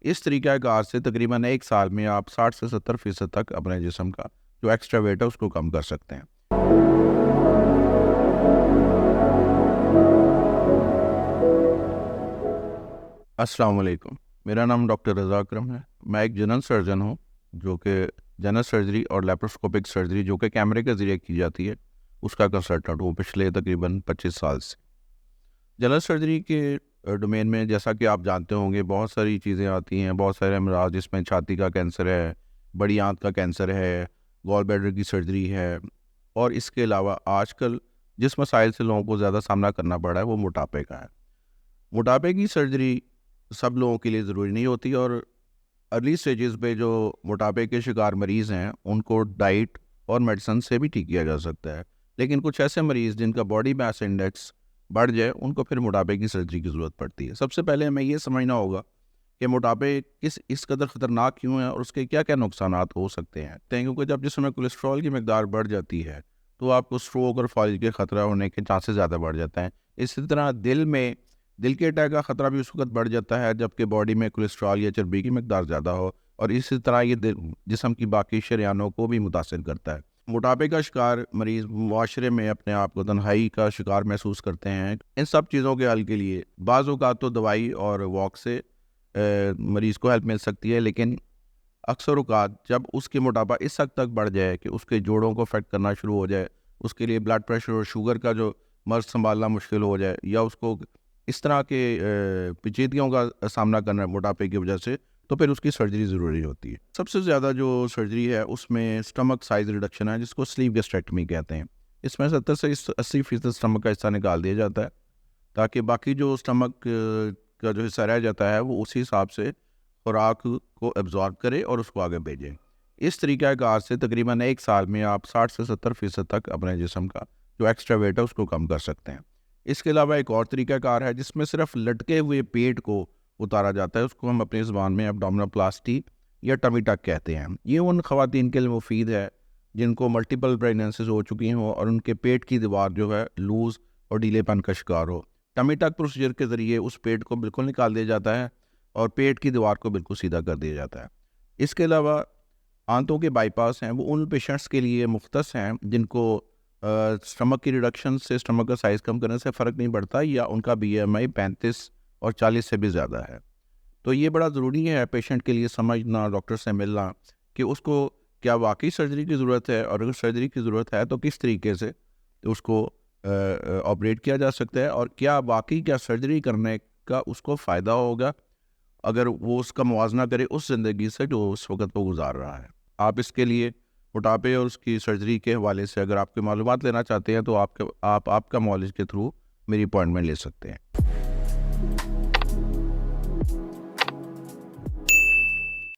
इस तरीक़ाकार से तकरीबन 1 साल में आप 60 से 70% तक अपने जिस्म का जो एक्स्ट्रा वेट है उसको कम कर सकते हैं। अस्सलाम वालेकुम। मेरा नाम डॉक्टर रज़ा अकरम है। मैं एक जनरल सर्जन हूँ, जो कि जनरल सर्जरी और लैप्रोस्कोपिक सर्जरी जो कि कैमरे के ज़रिए की जाती है, उसका कंसल्टेंट हूँ पिछले तकरीबन 25 साल से। जनरल सर्जरी के डोमेन में जैसा कि आप जानते होंगे बहुत सारी चीज़ें आती हैं, बहुत सारे अमराज जिसमें छाती का कैंसर है, बड़ी आंत का कैंसर है, गॉल ब्लैडर की सर्जरी है और इसके अलावा आजकल जिस मसाइल से लोगों को ज़्यादा सामना करना पड़ रहा है वो मोटापे का है। मोटापे की सर्जरी सब लोगों के लिए ज़रूरी नहीं होती और अर्ली स्टेजेस पे जो मोटापे के शिकार मरीज़ हैं उनको डाइट और मेडिसिन से भी ठीक किया जा सकता है। लेकिन कुछ ऐसे मरीज़ जिनका बॉडी मास इंडेक्स बढ़ जाए उनको फिर मोटापे की सर्जरी की ज़रूरत पड़ती है। सबसे पहले हमें ये समझना होगा कि मोटापे इस कदर ख़तरनाक क्यों है और उसके क्या-क्या नुकसानात हो सकते हैं। क्योंकि जब जिस्म में कोलेस्ट्रॉल की मकदार बढ़ जाती है तो आपको स्ट्रोक और फॉइल के ख़तरा होने के चांसेस ज़्यादा बढ़ जाते हैं। इसी तरह दिल के अटैक का ख़तरा भी उस वक़्त बढ़ जाता है जबकि बॉडी में कोलेस्ट्रॉल या चर्बी की मकदार ज़्यादा हो और इसी तरह ये जिस्म की बाकी शरियानों को भी मुतासिर करता है। मोटापे का शिकार मरीज़ मुआशरे में अपने आप को तन्हाई का शिकार महसूस करते हैं। इन सब चीज़ों के हल के लिए बाज़ औक़ात तो दवाई और वॉक से मरीज़ को हेल्प मिल सकती है, लेकिन अक्सर औक़ात जब उसकी मोटापा इस हद तक बढ़ जाए कि उसके जोड़ों को अफेक्ट करना शुरू हो जाए, उसके लिए ब्लड प्रेशर और शुगर का जो मर्ज़ सँभालना मुश्किल हो जाए या उसको इस तरह के पेचीदगियों का सामना करना है मोटापे की वजह से, तो फिर उसकी सर्जरी ज़रूरी होती है। सबसे ज़्यादा जो सर्जरी है उसमें स्टमक साइज़ रिडक्शन है जिसको स्लीव गैस्ट्रेक्टमी कहते हैं। इसमें 70 से 80% स्टमक का हिस्सा निकाल दिया जाता है ताकि बाकी जो स्टमक का जो हिस्सा रह जाता है वो उसी हिसाब से खुराक को एब्जॉर्ब करे और उसको आगे भेजे। इस तरीक़ाकार से तकरीबन 1 साल में आप 60 से 70% तक अपने जिस्म का जो एक्स्ट्रा वेट है उसको कम कर सकते हैं। इसके अलावा एक और तरीक़ाकार है जिसमें सिर्फ लटके हुए पेट को उतारा जाता है, उसको हम अपनी ज़ुबान में एब्डोमिनोप्लास्टी या टमी टक कहते हैं। ये उन ख़वातीन के लिए मुफीद है जिनको मल्टीपल प्रेगनेंसीज हो चुकी हों और उनके पेट की दीवार जो है लूज़ और ढीलेपन का शिकार हो। टमी टक प्रोसीजर के ज़रिए उस पेट को बिल्कुल निकाल दिया जाता है और पेट की दीवार को बिल्कुल सीधा कर दिया जाता है। इसके अलावा आंतों के बाईपास हैं वो उन पेशेंट्स के लिए मुख्तस हैं जिनको स्टमक की रिडक्शन से स्टमक का साइज़ कम करने से फ़र्क नहीं पड़ता या उनका BMI 35 और 40 से भी ज़्यादा है। तो ये बड़ा ज़रूरी है पेशेंट के लिए समझना, डॉक्टर से मिलना कि उसको क्या वाक़ई सर्जरी की ज़रूरत है और अगर सर्जरी की ज़रूरत है तो किस तरीके से उसको ऑपरेट किया जा सकता है और क्या सर्जरी करने का उसको फ़ायदा होगा अगर वो उसका मुवाज़ना करे उस ज़िंदगी से जो उस वक़्त वो गुज़ार रहा है। आप इसके लिए मोटापे और उसकी सर्जरी के हवाले से अगर आपकी मालूमात लेना चाहते हैं तो आपका मुआलिज के थ्रू मेरी अपॉइंटमेंट ले सकते हैं।